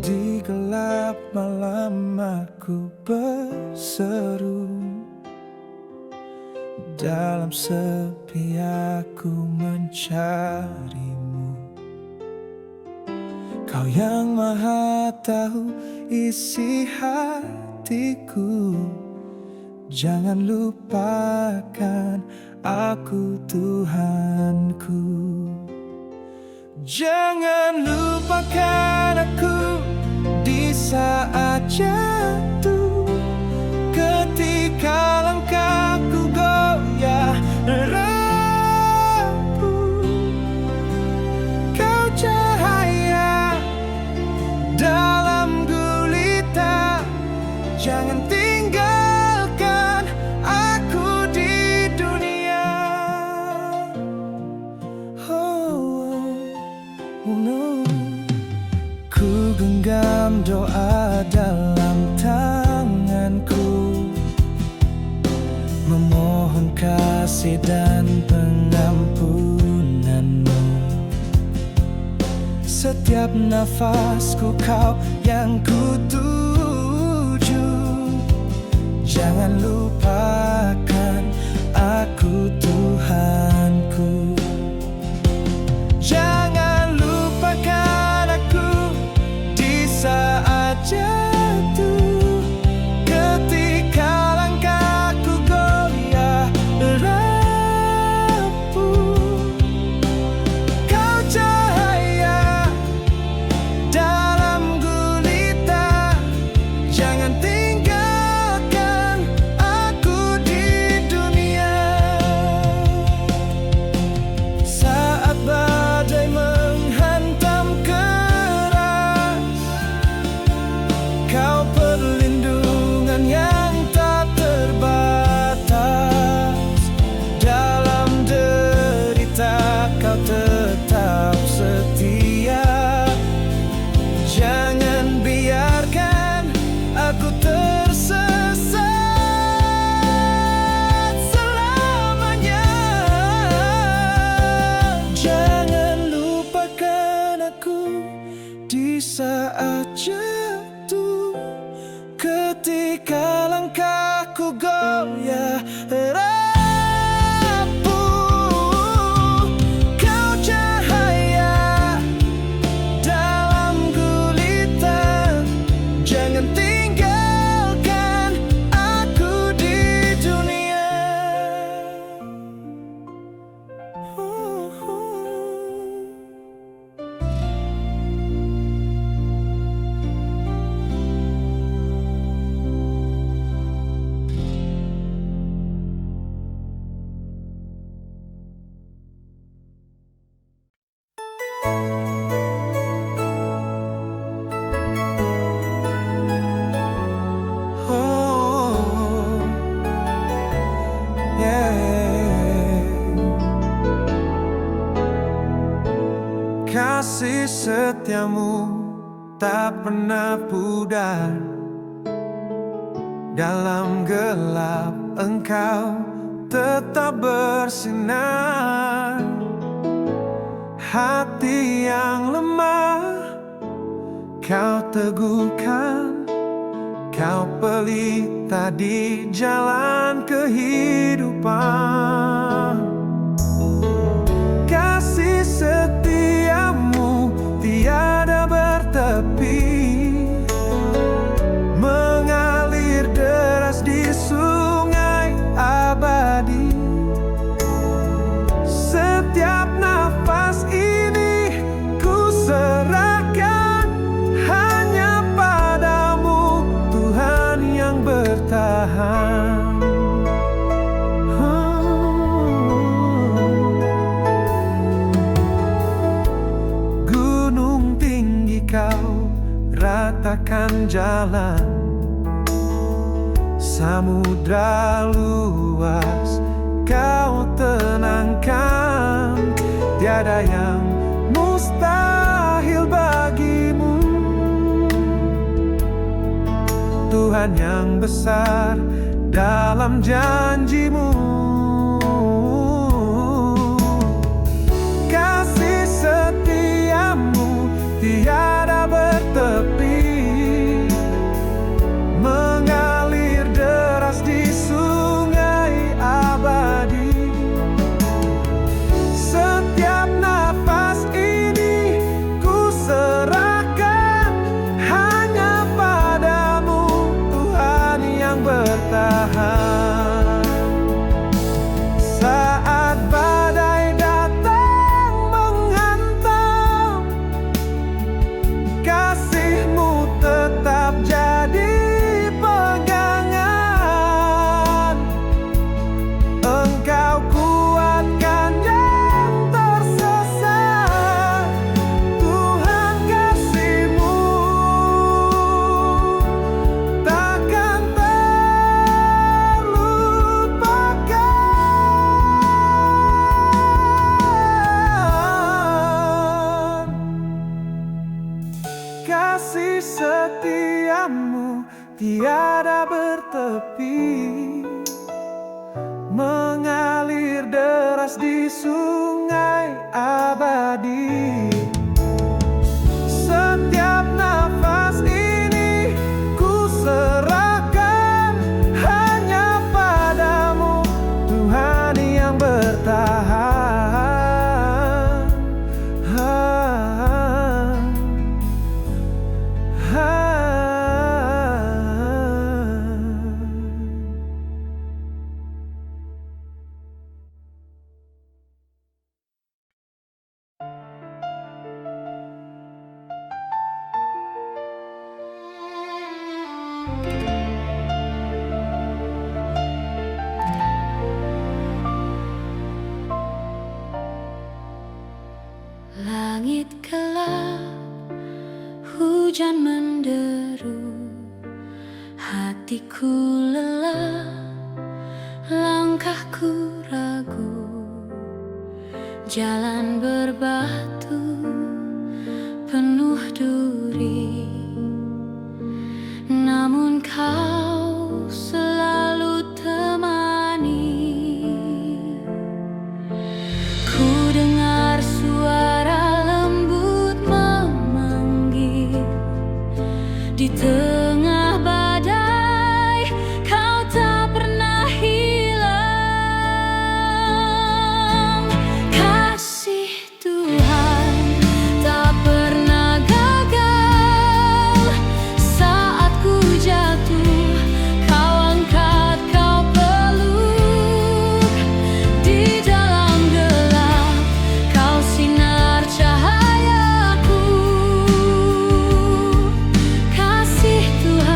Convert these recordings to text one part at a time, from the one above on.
Di gelap malam aku berseru, dalam sepi aku mencarimu. Kau yang maha tahu isi hatiku, jangan lupakan aku Tuhanku. Jangan lupakan aku di saat jatuh, ketika langkahku goyah rapuh. Kau cahaya dalam gulita, jangan tinggalkan aku di dunia. Ku genggam doa dalam tanganku, memohon kasih dan pengampunanmu. Setiap nafasku kau yang kutuju, jangan lupakan aku Tuhanku. Jangan lupakan aku di saat jatuh, ketika langkahku goyah rapuh. Kau cahaya dalam gulita, jangan tinggalkan aku di dunia. Saat badai menghantam keras, kau perlindungan yang tak terbatas. Dalam derita kau tetap setia, jangan biarkan aku tersesat selamanya. Jangan lupakan aku di saat jatuh, ketika langkahku goyah rapuh. Kau cahaya dalam gulita, jangan tinggalkan aku di dunia. Kasih setiamu tak pernah pudar, dalam gelap engkau tetap bersinar. Hati yang lemah kau teguhkan, kau pelita di jalan kehidupan. Kasih setiamu tiada bertepi, mengalir deras di sungai abadi. Setiap nafas ini ku serahkan hanya padamu, Tuhan yang bertahan. Gunung tinggi kau ratakan jalan, samudra luas kau tenangkan. Tiada yang mustahil bagimu. Tuhan yang besar dalam janji-Mu. Kasih setia-Mu tiada bertepi, mengalir deras di sungai abadi. Setiap nafas ini ku serahkan hanya padamu, Tuhan yang bertahan. Saat badai datang menghantam, kasih-Mu tetap jadi pegangan. Engkau kuatkan yang tersesat, Tuhan, kasih-Mu takkan terlupakan. Kasih setia-Mu tiada bertepi, mengalir deras di sungai abadi. Setiap nafas ini ku serahkan hanya padamu, Tuhan yang bertahan. Langit gelap, hujan menderu, hatiku lelah, langkahku ragu. Jalan berbatu, penuh duri, namun Kau selalu temani. Ku dengar suara lembut memanggil, di tengah badai Kau tak pernah hilang. Kasih Tuhan tak pernah gagal. Saat ku jatuh, Kau angkat, Kau peluk. Di dalam gelap, Kau sinar cahayaku. Kasih Tuhan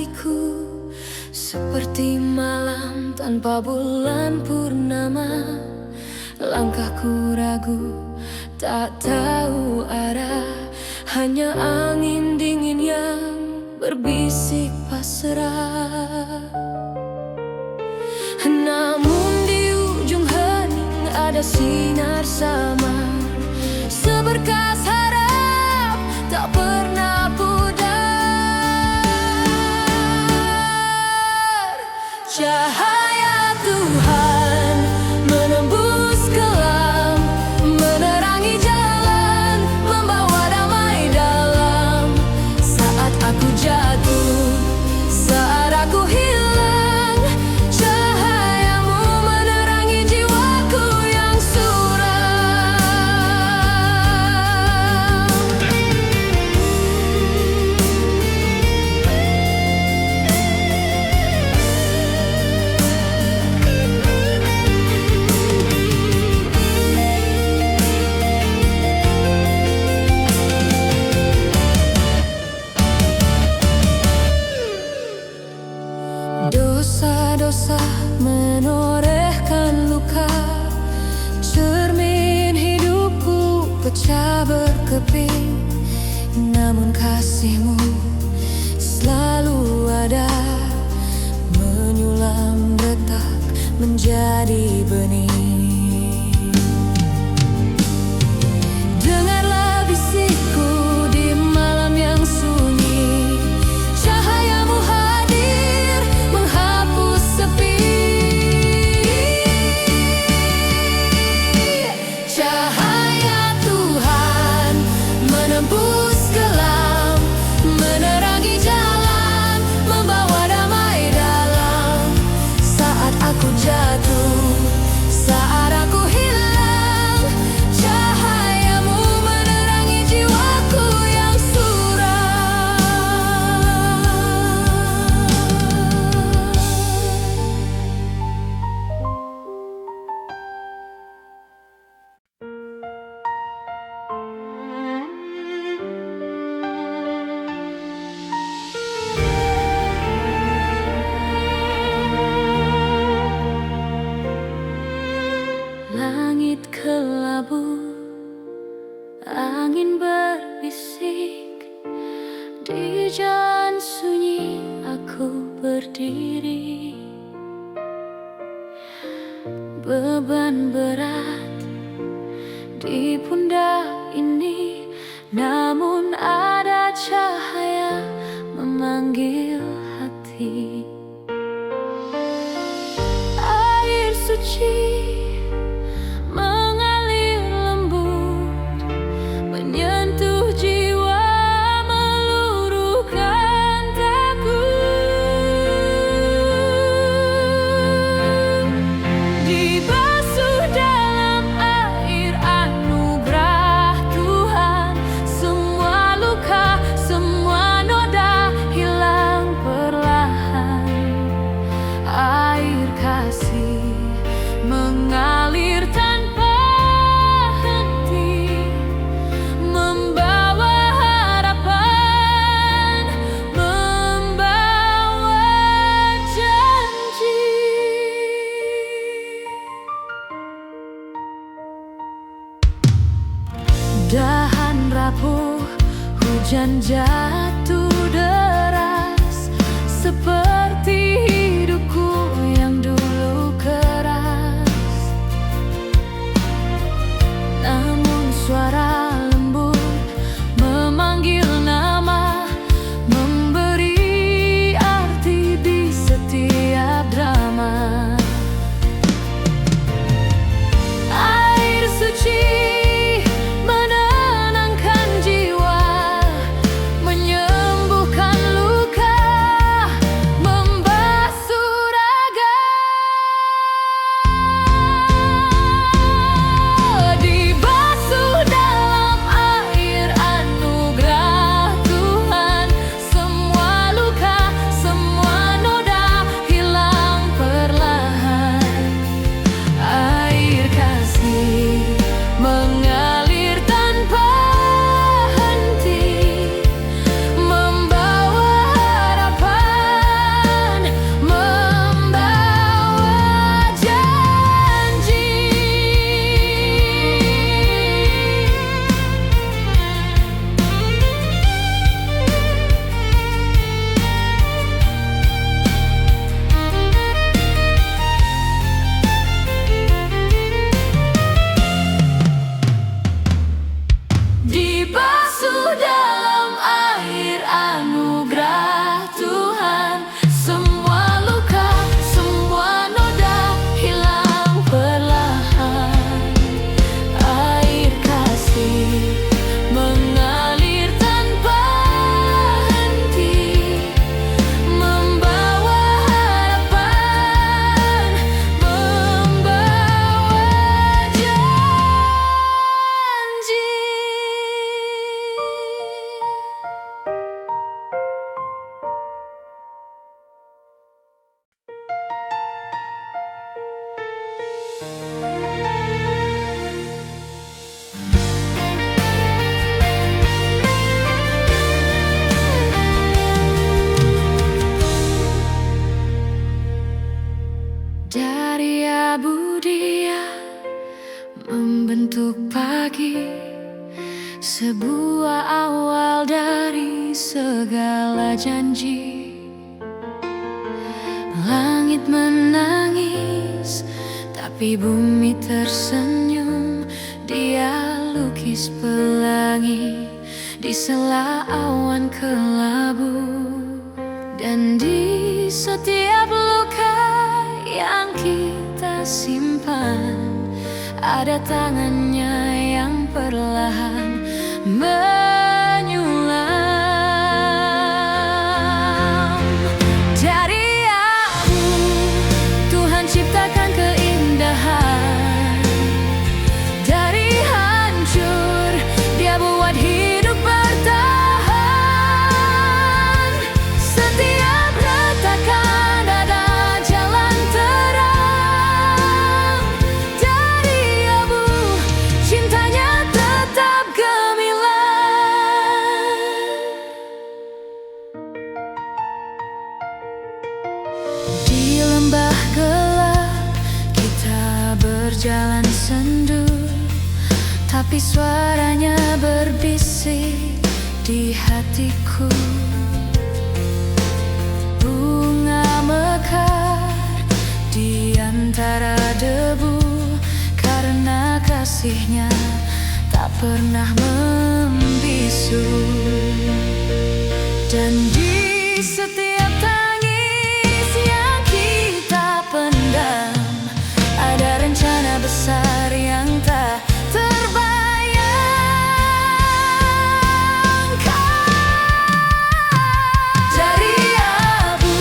hatiku seperti malam tanpa bulan purnama. Langkahku ragu, tak tahu arah, hanya angin dingin yang berbisik pasrah. Namun di ujung hening ada sinar samar, seberkas harap tak pernah pudar. Cahaya Tuhan menembus kelam, menerangi jalan, membawa damai dalam. Saat aku jatuh, saat aku hilang, cahayamu menerangi jiwaku yang suram. Dosa-dosa menorehkan luka, cermin hidupku pecah berkeping. Namun kasih-Mu selalu ada, menyulam retak menjadi benih. Dengarlah bisikku di malam yang sunyi, cahayamu hadir menghapus sepi. Cahaya Tuhan menembus kelam, menerangi jalan, membawa damai dalam. Saat aku jatuh, saat aku hilang, cahayamu menerangi jiwaku yang suram. Langit kelabu, angin berbisik, di jalan sunyi aku berdiri. Beban berat di pundak ini, namun ada cahaya memanggil hati. Air suci mengalir lembut, menyentuh jiwa, meluruhkan takut. Dibasuh dalam air anugerah Tuhan, semua luka, semua noda hilang perlahan. sebuah awal dari segala janji. Langit menangis, tapi bumi tersenyum. Dia lukis pelangi di sela awan kelabu. Dan di setiap luka yang kita simpan, ada tangannya yang perlahan menyulam. Dari abu Tuhan ciptakan keindahan, dari hancur Dia buat hidup bertahan. Setiap retakan ada jalan terang. Dari abu cintanya tetap gemilang. Di lembah gelap kita berjalan sendu, tapi suaranya berbisik di hatiku. Bunga mekar di antara debu, karena kasihnya tak pernah membisu. Dan di setiap tangis yang kita pendam, ada rencana besar yang tak terbayangkan. Dari abu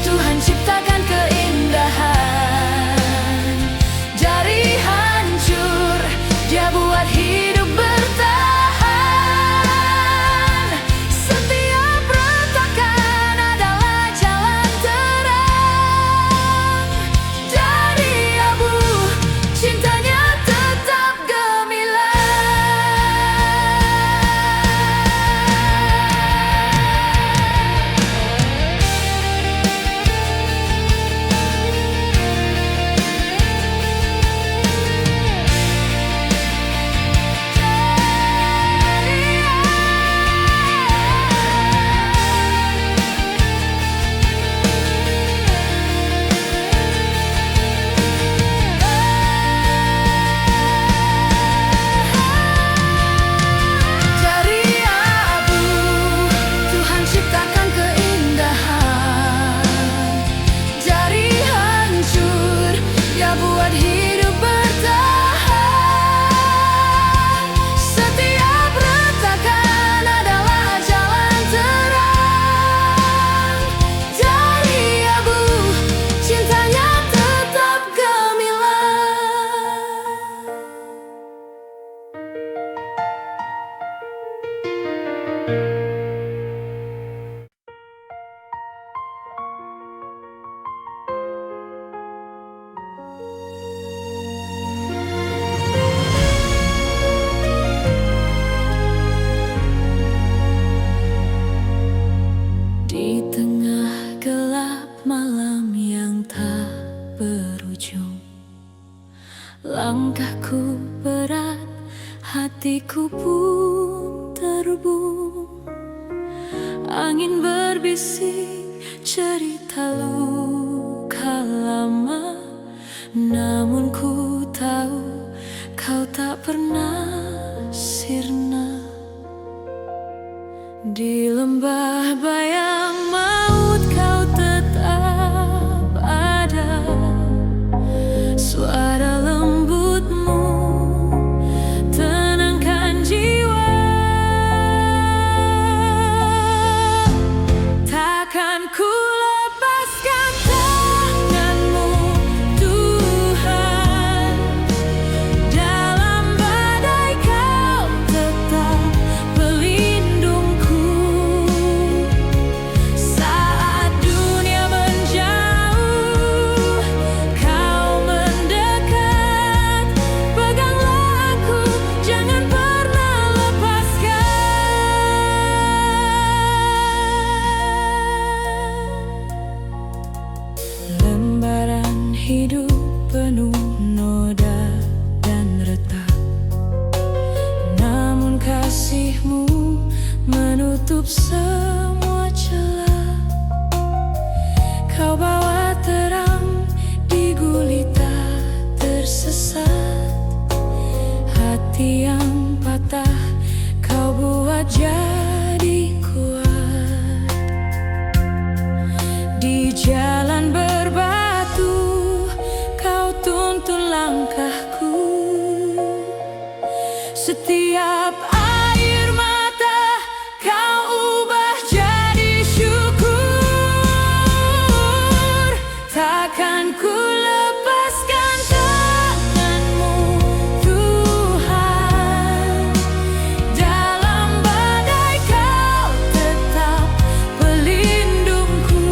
Tuhan ciptakan keindahan, dari hancur Dia buat hidup bertahan. Setiap retakan adalah jalan terang. Dari abu cintanya tetap di tengah gelap malam yang tak berujung. Langkahku berat, hatiku pun terbung. Angin berbisik cerita luka lama, namun ku tahu kau tak pernah sirna. Di lembah bayang maut kau tetap ada. Suara lembutmu tenangkan jiwa. Takkan ku lepaskan tanganmu Tuhan. Dalam badai kau tetap pelindungku. Saat dunia menjauh, kau mendekat. Peganglah aku, jangan pernah lepaskan. Lembaran hidup penuh noda dan retak, namun kasih Di jalan berbatu, kau tuntun langkahku. Setiap air mata kau ubah jadi syukur. Takkan ku lepaskan tangan-Mu, Tuhan. Dalam badai kau tetap pelindungku.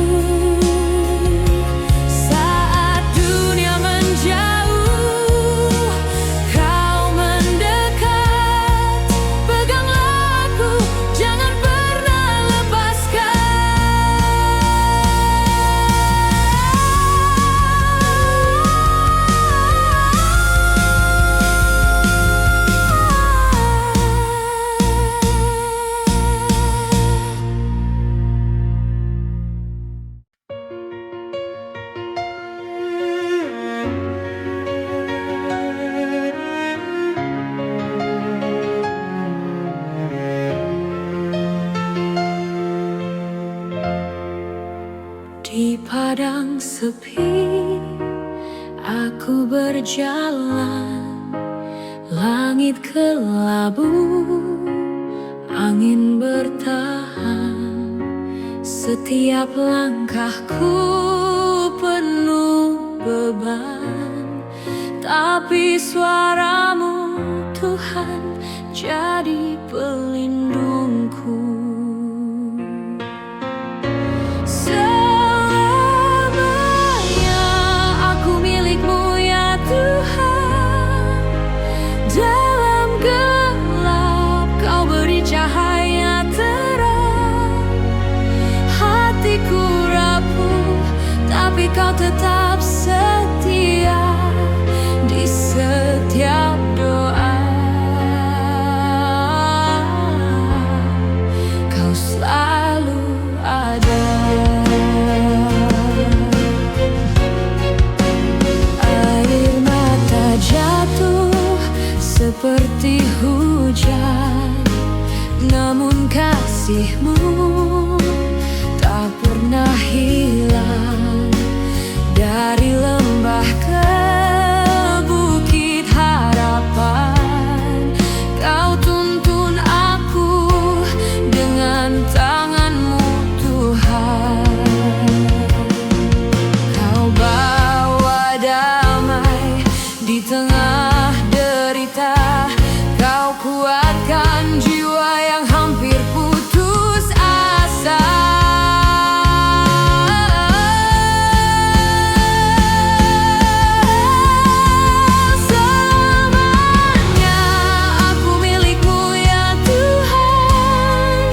Saat dunia menjauh, kau mendekat. Peganglah aku, jangan pernah lepaskan. Di padang sepi, aku berjalan. Langit kelabu, angin bertahan. Setiap langkahku penuh beban, tapi suara-Mu, Tuhan, jadi pelindungku. Selamanya aku milik-Mu ya Tuhan. Dalam gelap kau beri cahaya terang. Hatiku rapuh, tapi kau tetap setia di setiap doa. Kau selalu ada. Air mata jatuh seperti hujan, namun kasih-Mu tak pernah hilang. Dari lembah ke bukit harapan, kau tuntun aku dengan tangan-Mu, Tuhan. Kau bawa damai di tengah derita. Kau kuatkan jiwa yang hampir putus asa. Selamanya aku milik-Mu ya Tuhan.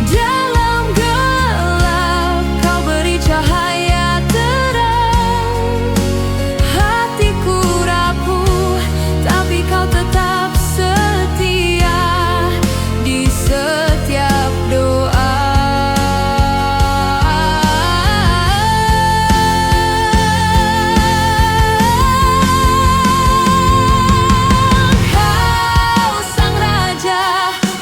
Dalam gelap kau beri cahaya terang. Hatiku rapuh, tapi kau tetap setia di setiap doa. Kau sang raja,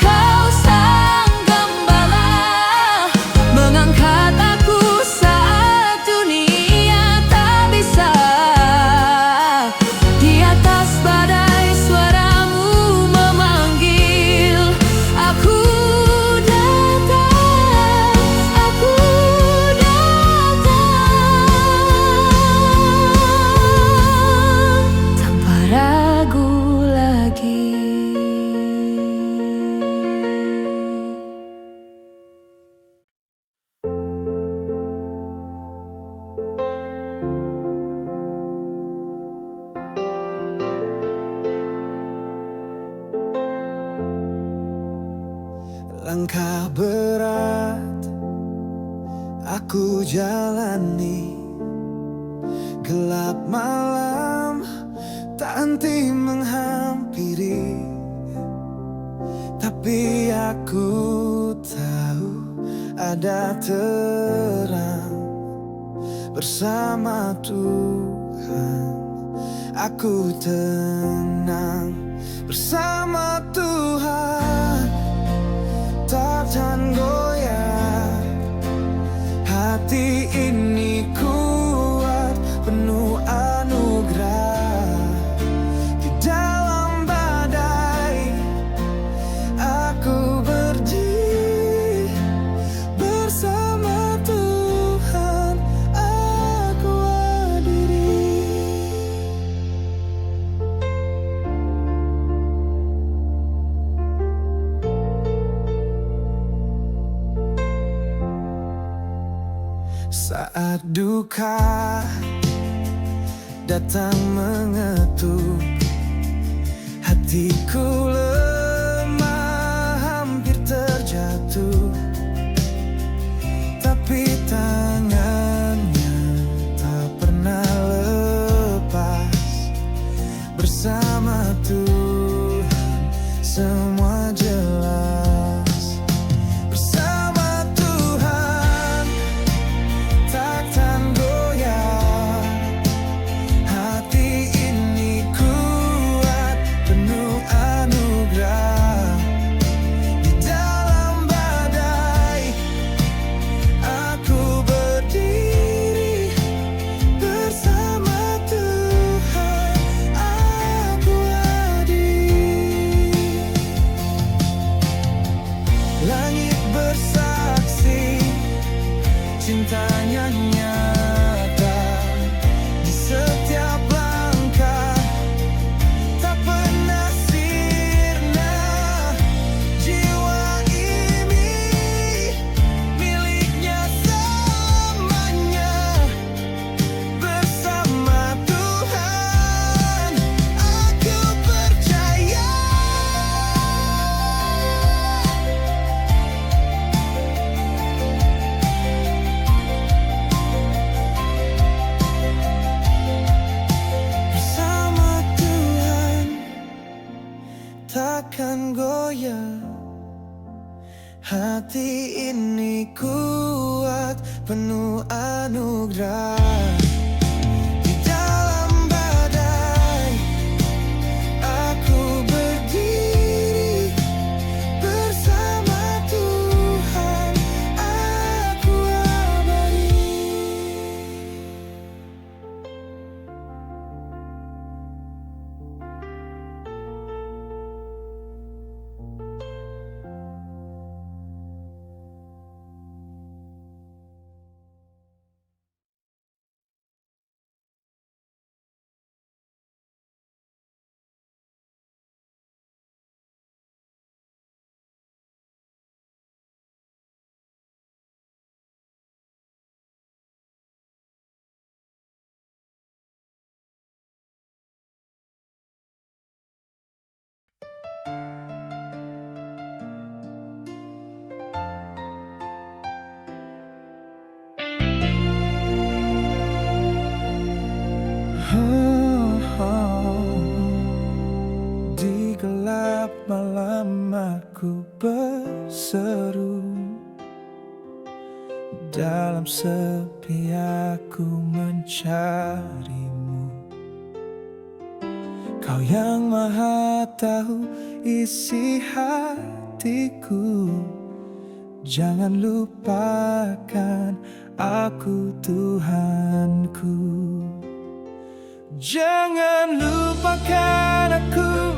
kau sang gembala, mengangkat aku saat dunia tak bisa. Di atas badai suara-Mu memanggil, aku datang, aku datang, tanpa ragu lagi. Langkah berat aku jalani, gelap malam tak henti menghampiri. Tapi aku tahu ada terang bersama Tuhan. Aku tenang bersama Tuhan. Takkan goyah hati hati ini kuat, penuh anugerah. Di dalam badai aku berdiri, bersama Tuhan aku hadiri. Saat duka datang mengetuk, hatiku lemah, hampir terjatuh. Tapi tangannya tak pernah lepas, bersama Tuhan semua jelas. Bersama Tuhan takkan goyah, hati ini kuat, penuh anugerah. Di dalam badai aku berdiri, bersama Tuhan aku hadir. Langit bersaksi, cintanya nyata di setiap langkah, tak pernah sirna. Jiwa ini miliknya selamanya, bersama Tuhan aku percaya. Bersama Tuhan takkan goyah, hati ini kuat, penuh anugerah. Di dalam badai aku berdiri, bersama Tuhan aku abadi. Di gelap malam aku berseru, dalam sepi aku mencarimu. Kau yang maha tahu isi hatiku, jangan lupakan aku Tuhanku. Jangan lupakan aku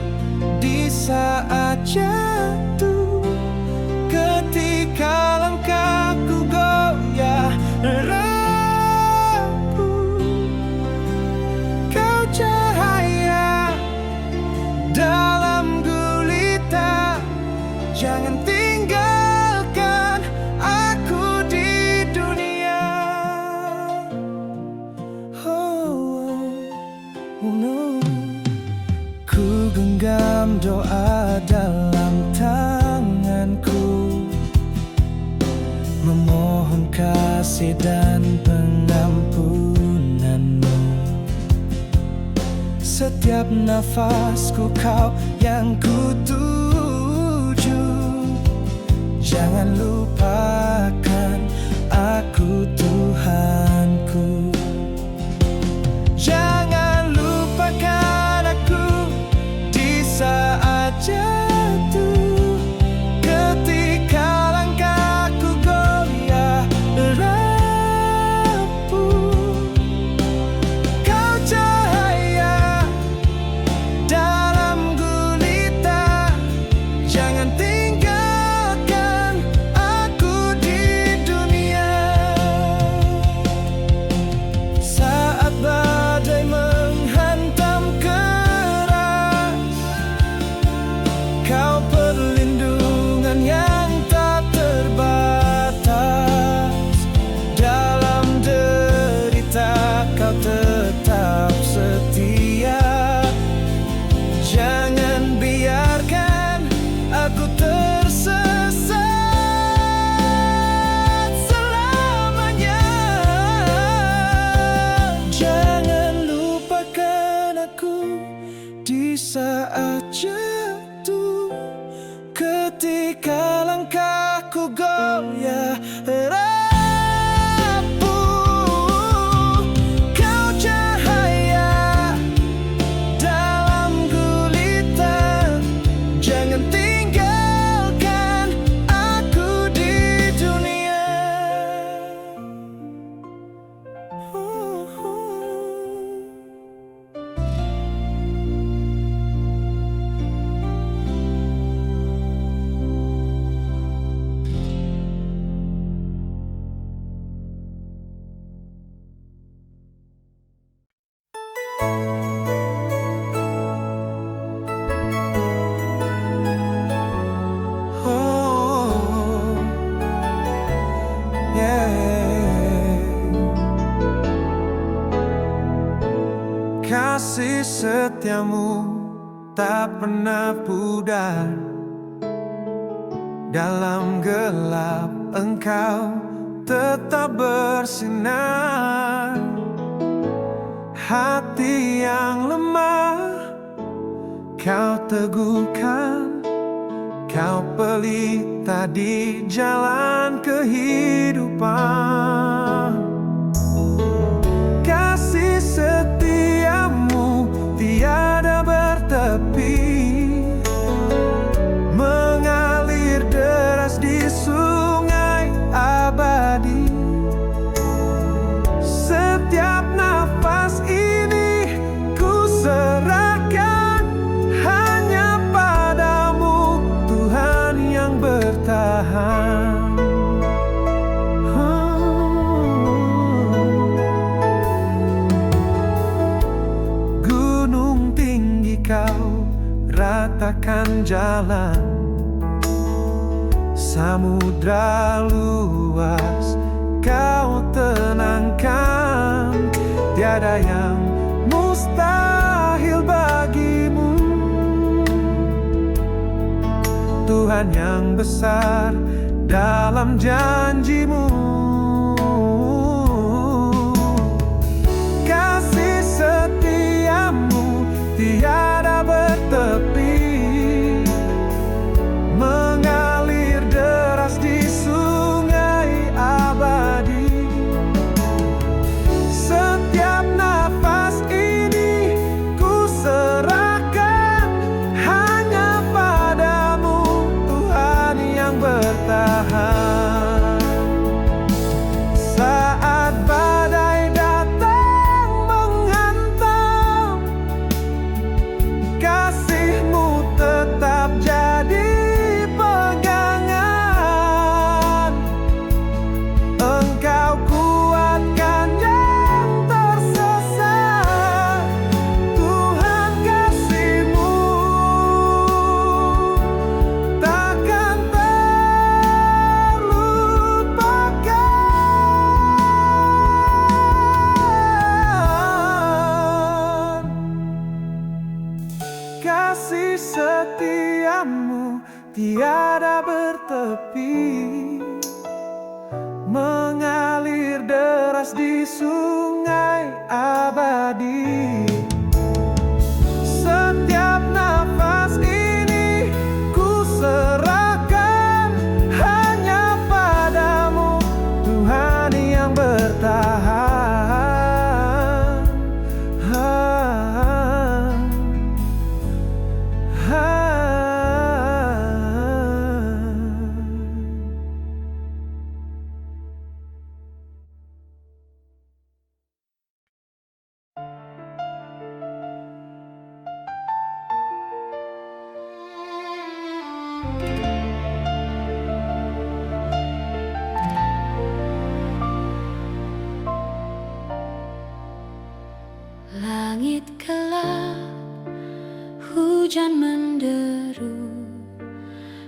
di saat jatuh, ketika langkahku goyah rapuh. Kau cahaya dalam gulita, jangan tinggalkan aku di dunia. No. Ku genggam doa dalam tanganku, memohon kasih dan pengampunanmu. Setiap nafasku kau yang ku tuju, jangan lupakan aku Tuhanku. Jangan lupakan aku di saat jatuh, ketika langkahku goyah rapuh. saat jatuh, ketika langkahku goyah rapuh. Kau cahaya dalam gulita, jangan tinggalkan aku di dunia. Oh, yeah. Kasih setiamu tak pernah pudar. Dalam gelap engkau tetap bersinar. Hati yang lemah kau teguhkan, kau pelita di jalan kehidupan. Kasih setiamu tiada bertepi, mengalir deras di sungai abadi. Setiap nafas ini ku serahkan hanya padamu, Tuhan yang bertahan. Gunung tinggi kau ratakan jalan, samudra luas kau tenangkan. Tiada yang mustahil bagimu, Tuhan yang besar dalam janjimu. Kasih setiamu tiada bertepi, mengalir deras di sungai abadi. Setiap nafas ini ku serahkan hanya padamu, Tuhan yang bertahan. Saat badai datang menghantam, kasih-Mu tetap jadi pegangan. Engkau kuatkan yang tersesat, Tuhan. Kasih-Mu takkan terlupakan. Kasih setiamu tiada bertepi, mengalir deras di sungai abadi. Setiap nafas ini ku serahkan hanya padamu, Tuhan yang bertahan. Langit gelap, hujan menderu,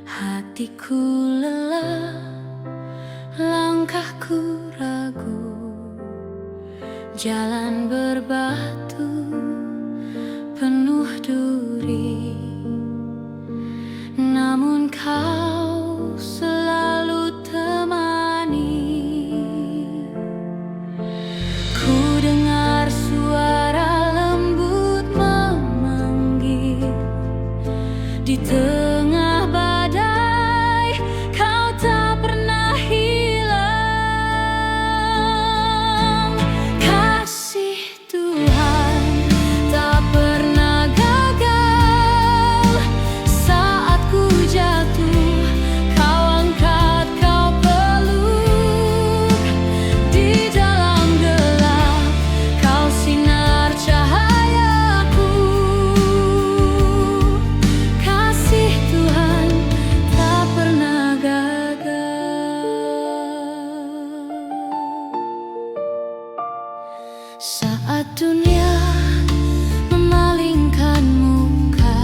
hatiku lelah, langkahku ragu. Jalan berbatu, penuh duri, namun kau selalu temani. Ku dengar suara lembut memanggil, Saat dunia memalingkan muka,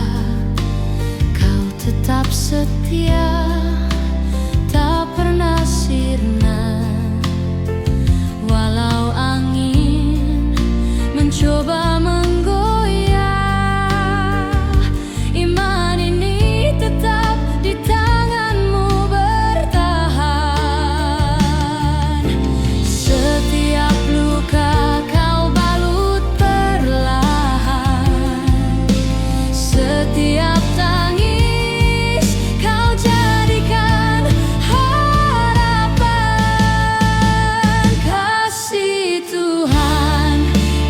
kau tetap setia, tak pernah sirna. Walau angin mencoba menggoyah, iman ini tetap di tanganmu bertahan. Setiap luka kau balut perlahan, setiap tangis kau jadikan harapan. Kasih Tuhan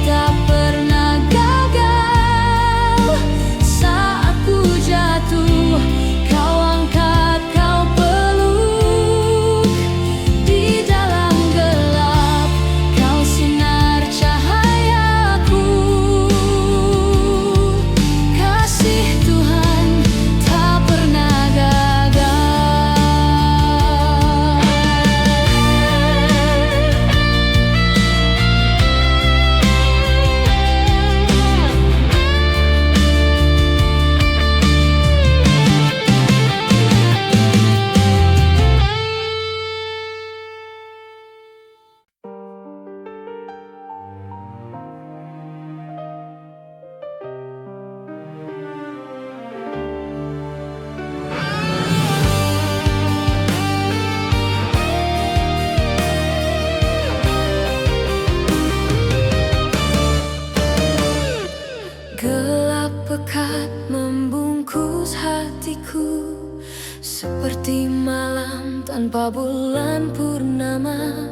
tak pernah gagal. Saat ku jatuh, kau angkat, kau peluk. Di dalam gelap, kau sinar cahayaku. Kasih Tuhan tak pernah gagal. Gelap pekat membungkus hatiku, seperti malam tanpa bulan purnama.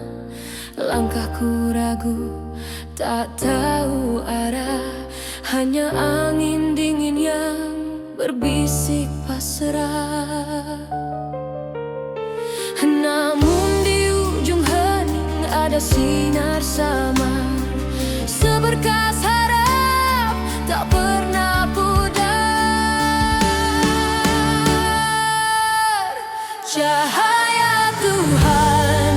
Langkahku ragu, tak tahu arah, hanya angin dingin yang berbisik pasrah. Namun di ujung hening ada sinar samar, seberkas harap tak pernah pudar. Cahaya Tuhan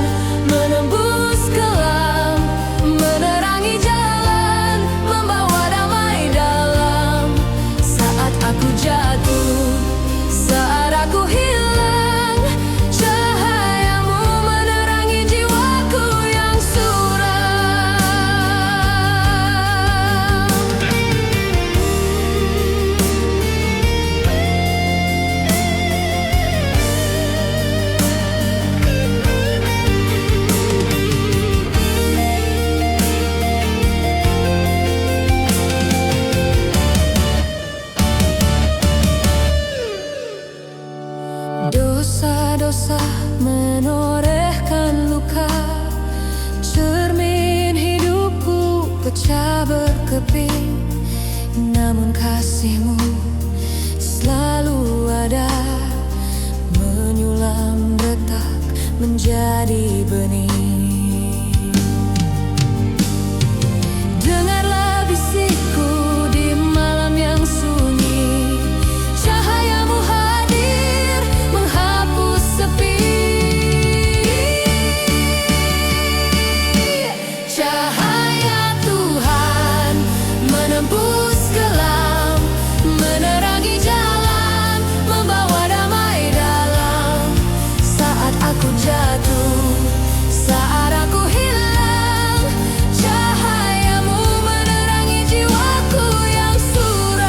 menembus kelam, menerangi jalan, membawa damai dalam. Saat aku jatuh, saat aku hilang, cahayamu menerangi jiwaku yang suram. Dosa-dosa menorehkan luka, cermin hidupku pecah berkeping. Namun kasih-Mu selalu ada, menyulam retak menjadi benih. Dengarlah bisikku di malam yang sunyi, cahayamu hadir menghapus sepi. Cahaya Tuhan menembus kelam, menerangi jalan, membawa damai dalam. Saat aku jatuh, saat aku hilang, cahayamu menerangi jiwaku yang suram.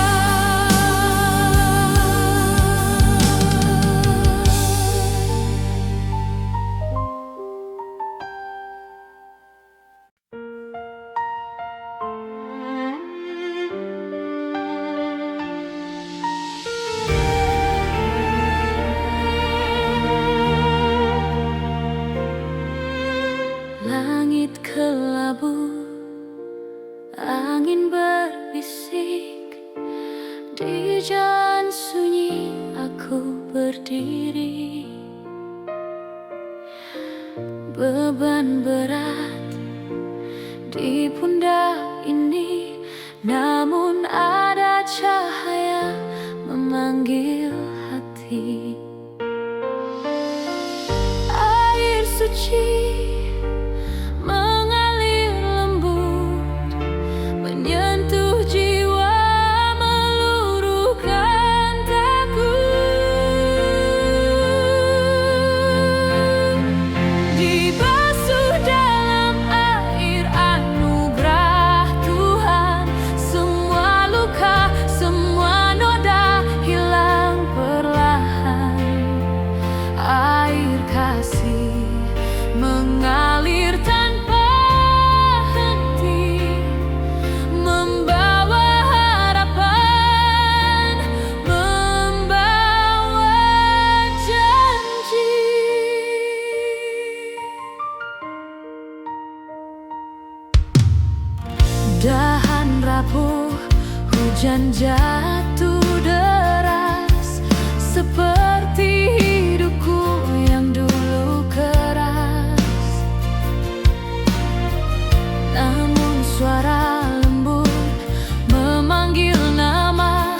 Langit kelabu, angin berbisik, di jalan sunyi aku berdiri. Beban berat di pundak ini, namun ada cahaya memanggil hati. Air suci mengalir lembut dahan rapuh, hujan jatuh deras, seperti hidupku yang dulu keras. Namun suara lembut memanggil nama,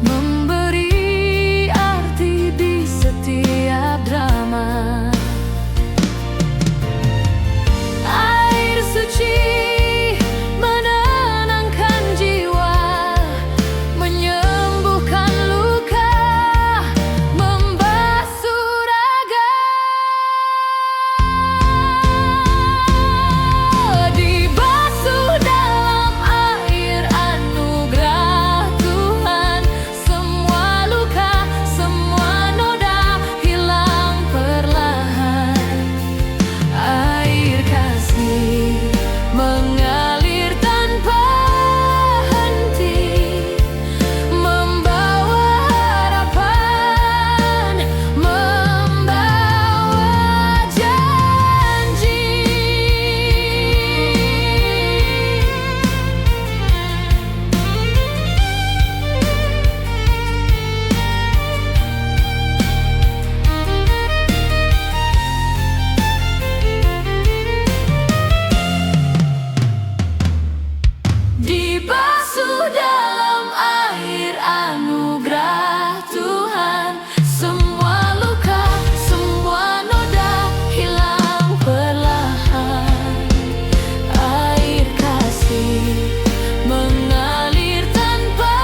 memberi arti di setiap drama. Air suci menenangkan jiwa, menyembuhkan luka, membasuh raga. Dibasuh dalam air anugerah Tuhan, semua luka, semua noda hilang perlahan. Air kasih mengalir tanpa henti, membawa harapan, membawa janji. Dibasuh dalam air anugerah Tuhan, semua luka, semua noda hilang perlahan. Air kasih mengalir tanpa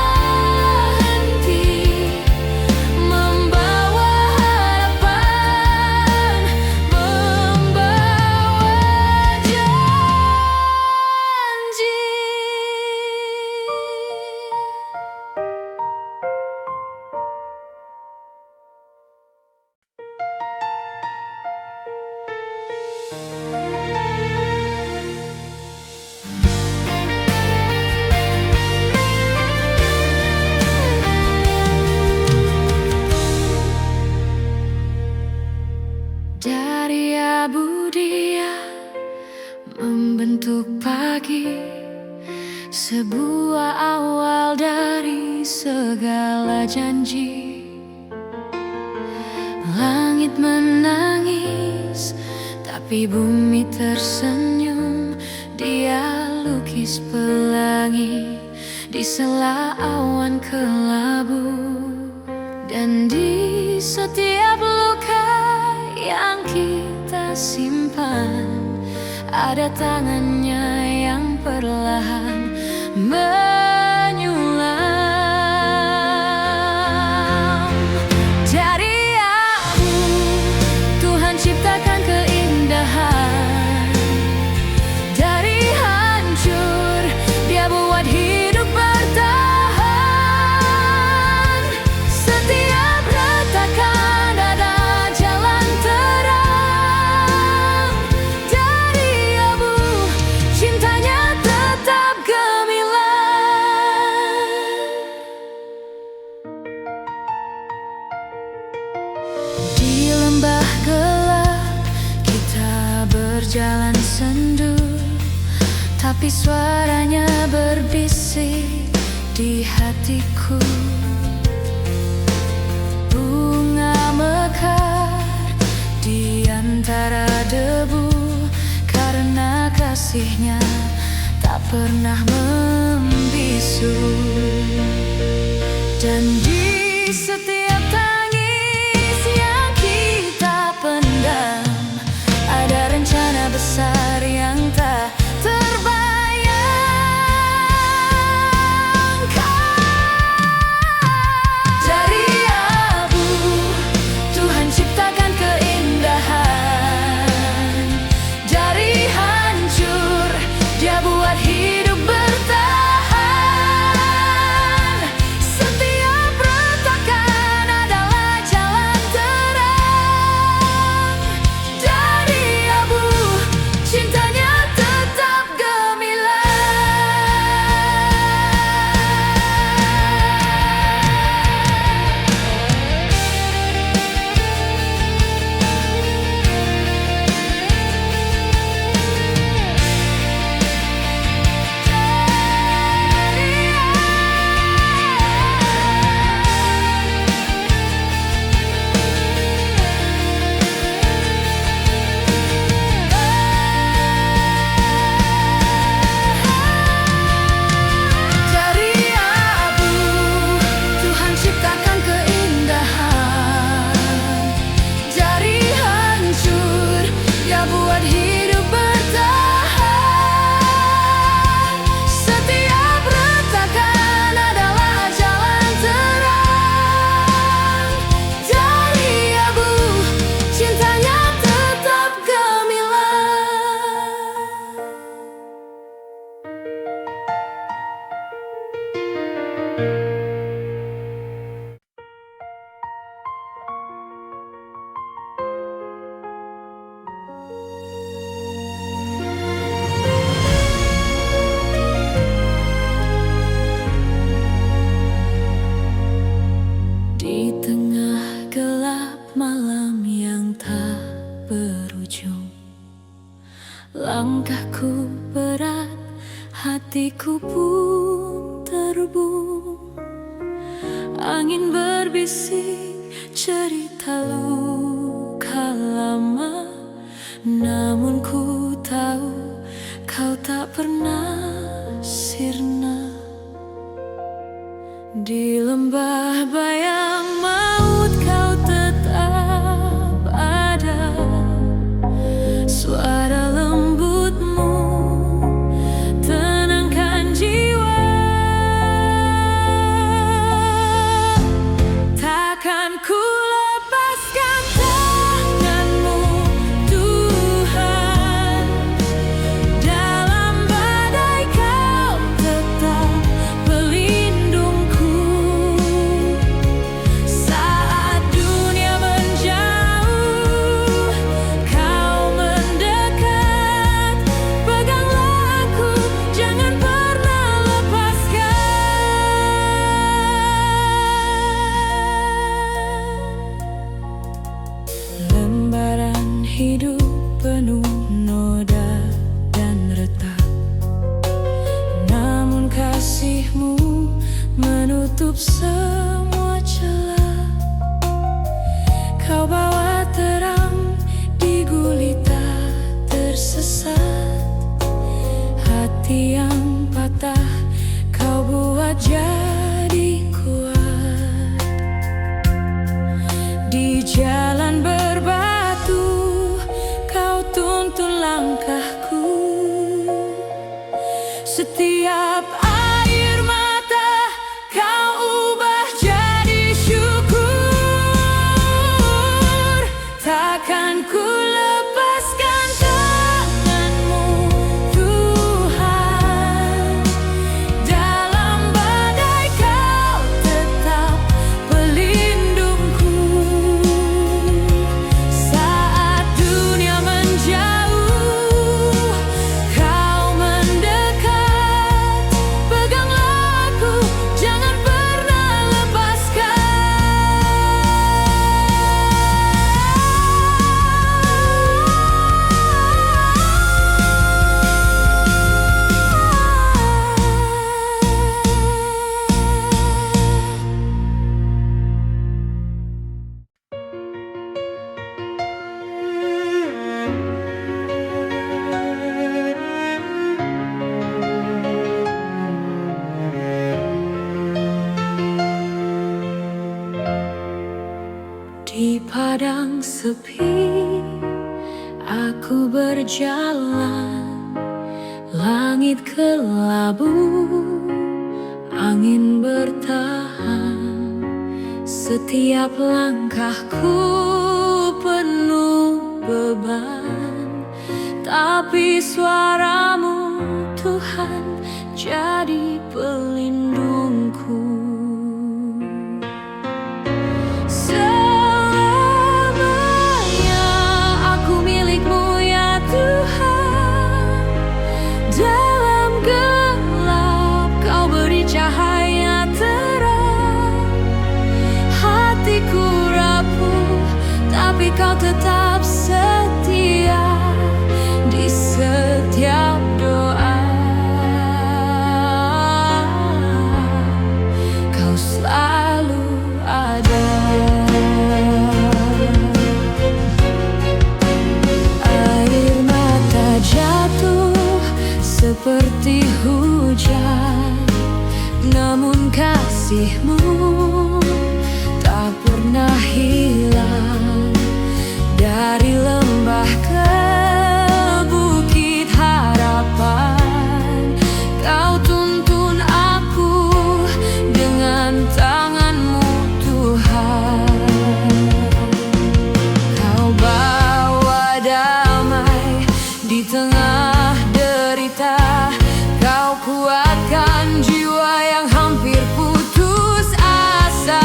henti, membawa harapan, membawa janji. Dari abu dia membentuk pagi, sebuah awal dari segala janji. Langit menangis, tapi bumi tersenyum. Dia lukis pelangi di sela awan kelabu, dan di setiap luka yang kita simpan ada tangannya yang perlahan menyulam. Dari abu Tuhan ciptakan keindahan, dari hancur Dia buat hidup bertahan. Setiap retakan ada jalan terang. Dari abu cintanya tetap gemilang. Di lembah gelap kita berjalan sendu, tapi suaranya berbisik di hatiku. Bunga mekar di antara debu, karena kasihnya tak pernah membisu. Dan di setiap tangis yang kita pendam ada rencana besar yang tak terbayangkan. Dari abu Tuhan ciptakan keindahan, dari hancur Dia buat hidup bertahan. Setiap retakan berat, hatiku pun terbung. Angin berbisik cerita luka lama, namun ku tahu kau tak pernah sirna. Di lembah bayang maut kau tetap ada, suara lembutmu tenangkan jiwa. Takkan ku lepaskan tanganmu Tuhan, dalam badai kau tetap pelindungku. Saat dunia menjauh, kau mendekat. Peganglah aku, jangan pernah lepaskan. Lembaran hidup penuh noda dan retak, namun kasihmu menutup semua celah. Kau bawa terang di gulita tersesat, hati yang patah kau buat jadi kuat. Di jalan berbatu kau tuntun langkahku, setiap air mata kau ubah jadi syukur. Takkan ku lepaskan tanganmu Tuhan, dalam badai kau tetap pelindungku. Saat dunia menjauh, kau mendekat. Peganglah aku, jangan pernah lepaskan. Di padang sepi aku berjalan, langit kelabu, angin bertahan. Setiap langkahku penuh beban, tapi suaramu Tuhan jadi pelindungku. Selamanya aku milikmu ya Tuhan, dalam gelap kau beri cahaya terang. Hatiku rapuh, tapi kau tetap setia di setiap doa. Kau selalu ada. Air mata jatuh seperti hujan, namun kasihmu tak pernah hilang. Dari lembah ke bukit harapan, kau tuntun aku dengan tanganmu Tuhan. Kau bawa damai di tengah derita, kau kuatkan jiwa yang hampir putus asa.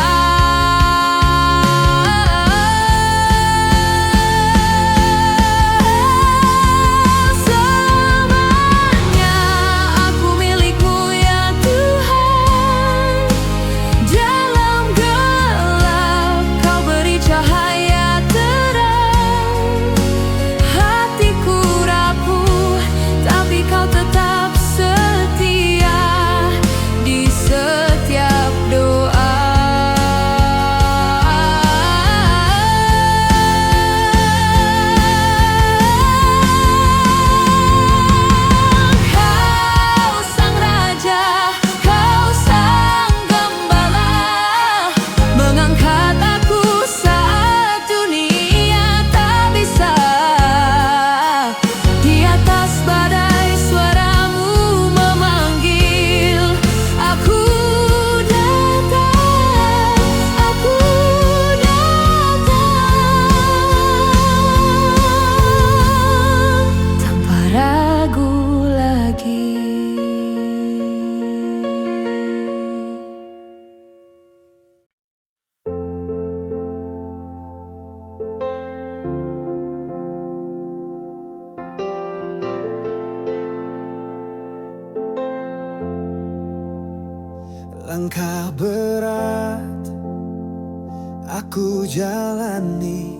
Langkah berat aku jalani,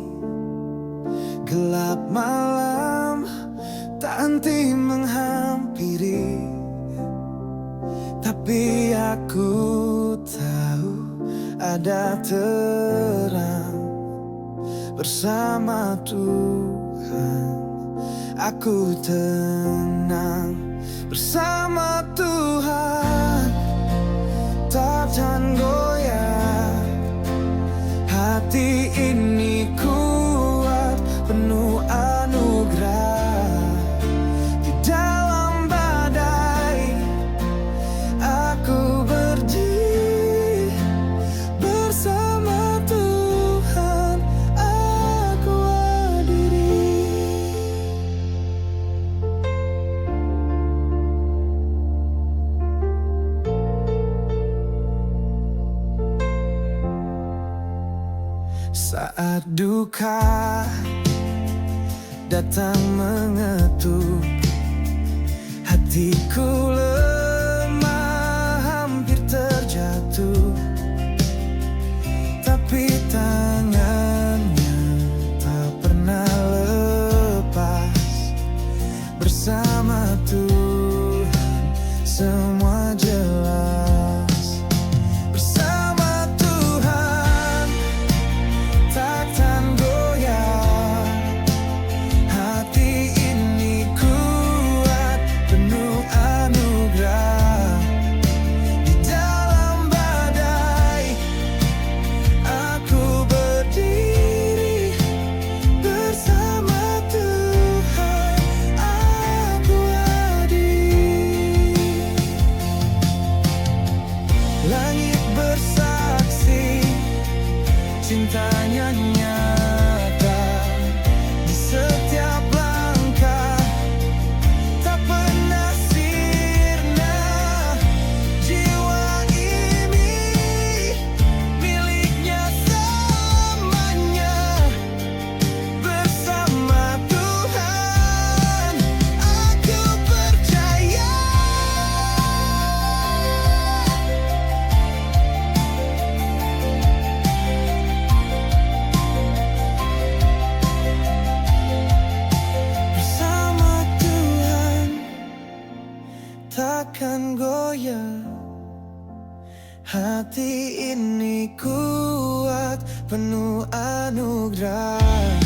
gelap malam tak henti menghampiri, tapi aku tahu ada terang bersama Tuhan. Aku tenang bersama Tuhan, takkan goyah. Hati ini kuat, penuh anugerah. Di dalam badai aku berdiri bersama Tuhan, aku hadiri. Saat duka datang mengetuk, hatiku lemah, hampir terjatuh, tapi tangannya tak pernah lepas. Bersama Tuhan semua jelas. Bersama Tuhan takkan goyah. Hati ini kuat, penuh anugerah. Di dalam badai aku berdiri bersama Tuhan, aku hadir. Langit bersaksi, cintanya nyata di setiap langkah, tak pernah sirna. Jiwa ini miliknya selamanya. Bersama Tuhan aku percaya. Bersama Tuhan takkan goyah. Hati ini kuat, penuh anugerah.